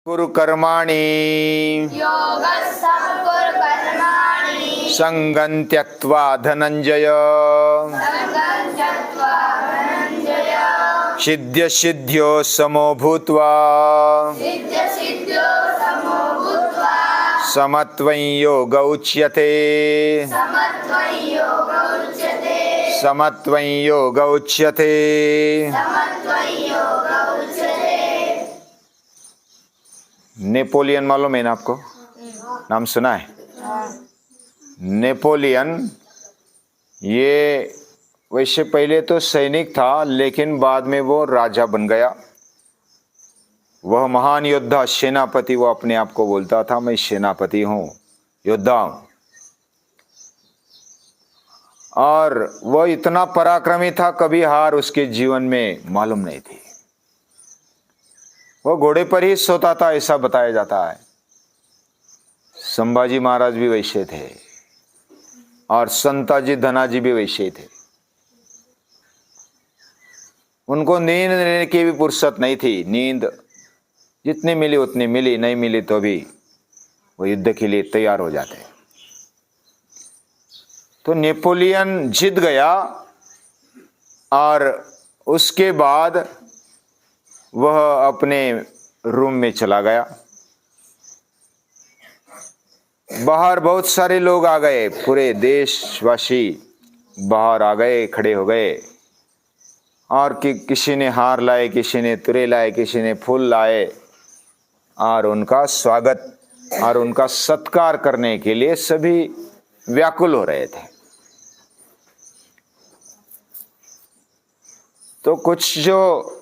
कुरु कर्माणि योगस्थं कुरु कर्माणि संगं त्यक्त्वा धनंजय संगं त्यक्त्वा धनञ्जय सिद्ध्यो समो भूत्वा सिद्ध्यो समो भूत्वा समत्वं योग उच्यते समत्वं योग उच्यते समत्वं योग उच्यते। समत्वं योग उच्यते। नेपोलियन मालूम है ना आपको? नाम सुना है? नेपोलियन ये वैसे पहले तो सैनिक था, लेकिन बाद में वो राजा बन गया। वह महान योद्धा, सेनापति, वो अपने आप को बोलता था मैं सेनापति हूं, योद्धा हूं। और वह इतना पराक्रमी था, कभी हार उसके जीवन में मालूम नहीं थी। वो घोड़े पर ही सोता था, ऐसा बताया जाता है। संभाजी महाराज भी वैसे थे और संताजी धनाजी भी वैसे थे। उनको नींद लेने की भी फुर्सत नहीं थी। नींद जितनी मिली उतनी मिली, नहीं मिली तो भी वो युद्ध के लिए तैयार हो जाते। तो नेपोलियन जीत गया और उसके बाद वह अपने रूम में चला गया। बाहर बहुत सारे लोग आ गए, पूरे देशवासी बाहर आ गए, खड़े हो गए और किसी ने हार लाए, किसी ने तुरे लाए, किसी ने फूल लाए और उनका स्वागत और उनका सत्कार करने के लिए सभी व्याकुल हो रहे थे। तो कुछ जो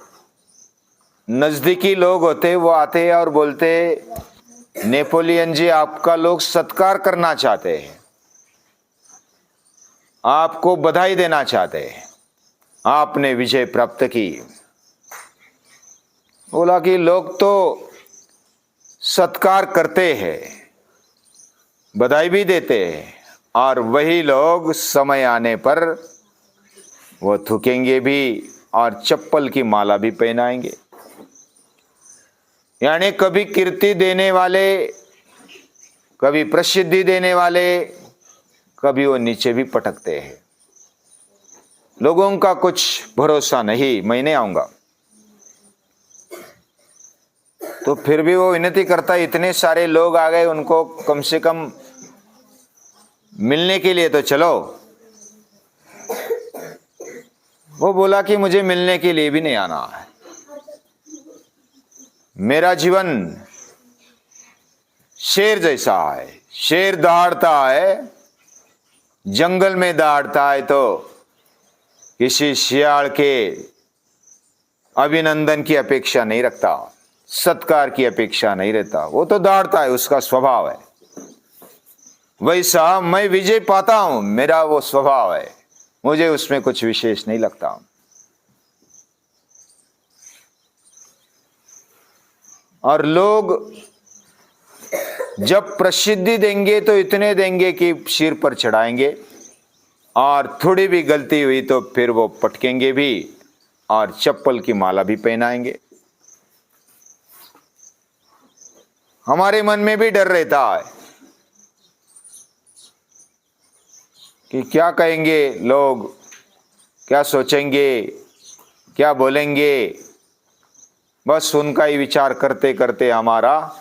नजदीकी लोग होते वो आते और बोलते, नेपोलियन जी आपका लोग सत्कार करना चाहते हैं, आपको बधाई देना चाहते हैं, आपने विजय प्राप्त की। बोला कि लोग तो सत्कार करते हैं, बधाई भी देते हैं, और वही लोग समय आने पर वो थूकेंगे भी और चप्पल की माला भी पहनाएंगे। यानी कभी कीर्ति देने वाले, कभी प्रसिद्धि देने वाले, कभी वो नीचे भी पटकते हैं। लोगों का कुछ भरोसा नहीं, मैं नहीं आऊंगा। तो फिर भी वो विनती करता, इतने सारे लोग आ गए, उनको कम से कम मिलने के लिए तो चलो। वो बोला कि मुझे मिलने के लिए भी नहीं आना है। मेरा जीवन शेर जैसा है। शेर दहाड़ता है, जंगल में दहाड़ता है तो किसी शियाल के अभिनंदन की अपेक्षा नहीं रखता, सत्कार की अपेक्षा नहीं रहता। वो तो दहाड़ता है, उसका स्वभाव है। वैसा मैं विजय पाता हूं, मेरा वो स्वभाव है, मुझे उसमें कुछ विशेष नहीं लगता। और लोग जब प्रसिद्धि देंगे तो इतने देंगे कि सिर पर चढ़ाएंगे, और थोड़ी भी गलती हुई तो फिर वो पटकेंगे भी और चप्पल की माला भी पहनाएंगे। हमारे मन में भी डर रहता है कि क्या कहेंगे लोग, क्या सोचेंगे, क्या बोलेंगे। बस उनका ही विचार करते करते हमारा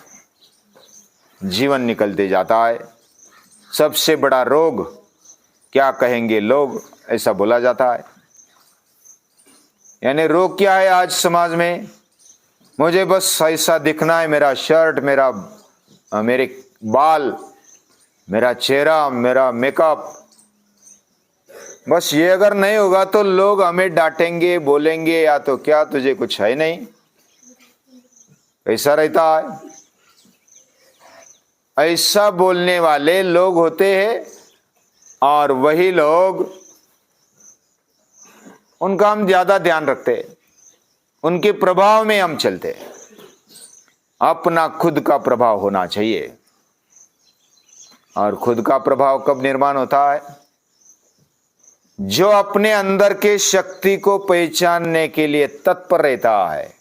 जीवन निकलते जाता है। सबसे बड़ा रोग क्या कहेंगे लोग, ऐसा बोला जाता है। यानी रोग क्या है आज समाज में? मुझे बस ऐसा दिखना है, मेरा शर्ट, मेरे बाल, मेरा चेहरा, मेरा मेकअप, बस ये अगर नहीं होगा तो लोग हमें डांटेंगे, बोलेंगे, या तो क्या तुझे कुछ है नहीं। ऐसा रहता है। ऐसा बोलने वाले लोग होते हैं, और वही लोग, उनका हम ज्यादा ध्यान रखते हैं, उनके प्रभाव में हम चलते हैं। अपना खुद का प्रभाव होना चाहिए। और खुद का प्रभाव कब निर्माण होता है? जो अपने अंदर के शक्ति को पहचानने के लिए तत्पर रहता है,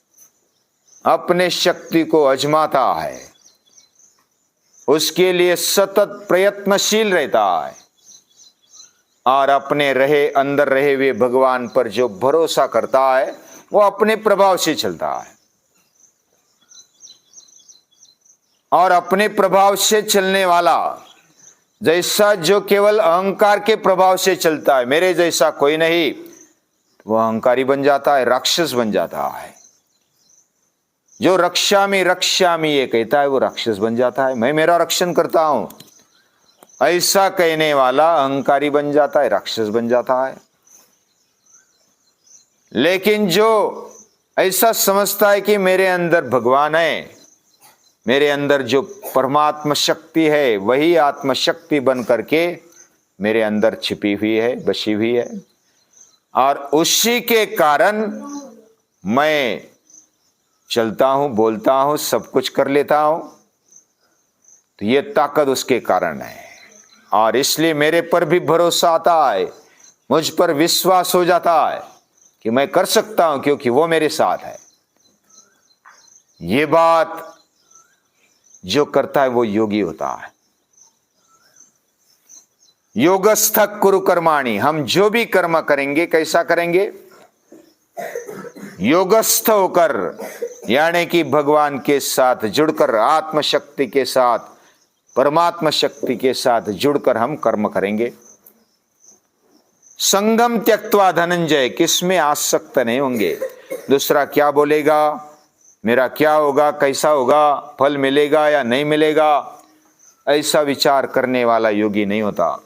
अपने शक्ति को आजमाता है, उसके लिए सतत प्रयत्नशील रहता है और अपने अंदर रहे हुए भगवान पर जो भरोसा करता है वो अपने प्रभाव से चलता है। और अपने प्रभाव से चलने वाला जैसा जो केवल अहंकार के प्रभाव से चलता है, मेरे जैसा कोई नहीं, वो अहंकारी बन जाता है, राक्षस बन जाता है। जो रक्षामि ये कहता है वो राक्षस बन जाता है। मैं मेरा रक्षण करता हूं ऐसा कहने वाला अहंकारी बन जाता है, राक्षस बन जाता है। लेकिन जो ऐसा समझता है कि मेरे अंदर भगवान है, मेरे अंदर जो परमात्मा शक्ति है वही आत्मशक्ति बन करके मेरे अंदर छिपी हुई है, बसी हुई है, और उसी के कारण मैं चलता हूं, बोलता हूं, सब कुछ कर लेता हूं, तो ये ताकत उसके कारण है। और इसलिए मेरे पर भी भरोसा आता है, मुझ पर विश्वास हो जाता है कि मैं कर सकता हूं क्योंकि वो मेरे साथ है। ये बात जो करता है वो योगी होता है। योगस्थ कुरु कर्माणि, हम जो भी कर्म करेंगे कैसा करेंगे? योगस्थ होकर, यानी कि भगवान के साथ जुड़कर, आत्मशक्ति के साथ, परमात्मा शक्ति के साथ जुड़कर हम कर्म करेंगे। संगम त्यक्त्वा धनंजय, किसमें आसक्त नहीं होंगे। दूसरा क्या बोलेगा, मेरा क्या होगा, कैसा होगा, फल मिलेगा या नहीं मिलेगा, ऐसा विचार करने वाला योगी नहीं होता।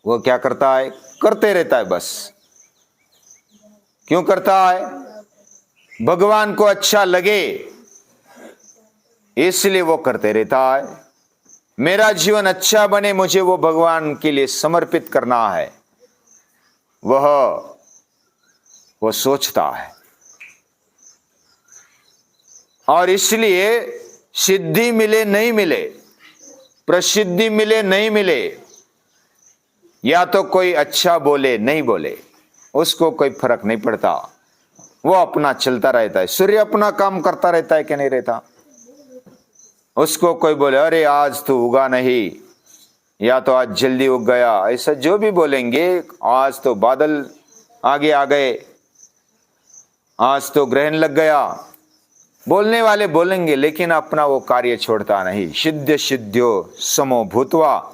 वो क्या करता है? करते रहता है बस। क्यों करता है? भगवान को अच्छा लगे इसलिए वो करते रहता है। मेरा जीवन अच्छा बने, मुझे वो भगवान के लिए समर्पित करना है, वो सोचता है। और इसलिए सिद्धि मिले नहीं मिले, प्रसिद्धि मिले नहीं मिले, या तो कोई अच्छा बोले नहीं बोले, उसको कोई फर्क नहीं पड़ता, वो अपना चलता रहता है। सूर्य अपना काम करता रहता है कि नहीं रहता? उसको कोई बोले अरे आज तो उगा नहीं, या तो आज जल्दी उग गया, ऐसा जो भी बोलेंगे, आज तो बादल आगे आ गए, आज तो ग्रहण लग गया, बोलने वाले बोलेंगे, लेकिन अपना वो कार्य छोड़ता नहीं। सिद्ध सिद्ध्यो समो भूत्वा,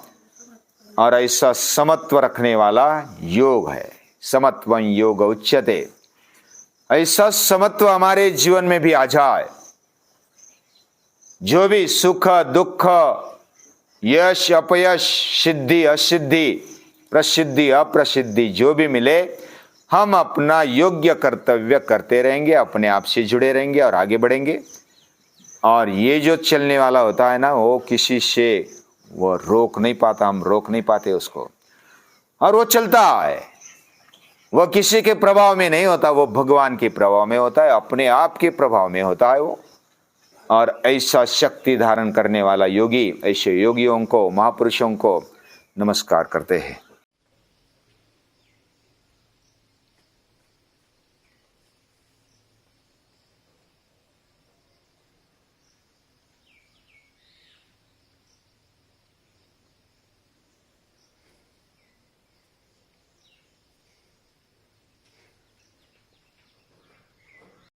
और ऐसा समत्व रखने वाला योग है। समत्वं योग उच्यते। ऐसा समत्व हमारे जीवन में भी आ जाए, जो भी सुख दुख, यश अपयश, सिद्धि असिद्धि, प्रसिद्धि अप्रसिद्धि जो भी मिले, हम अपना योग्य कर्तव्य करते रहेंगे, अपने आप से जुड़े रहेंगे और आगे बढ़ेंगे। और ये जो चलने वाला होता है ना, वो किसी से वो रोक नहीं पाता, हम रोक नहीं पाते उसको, और वो चलता है। वो किसी के प्रभाव में नहीं होता, वो भगवान के प्रभाव में होता है, अपने आप के प्रभाव में होता है वो। और ऐसा शक्ति धारण करने वाला योगी, ऐसे योगियों को, महापुरुषों को नमस्कार करते हैं।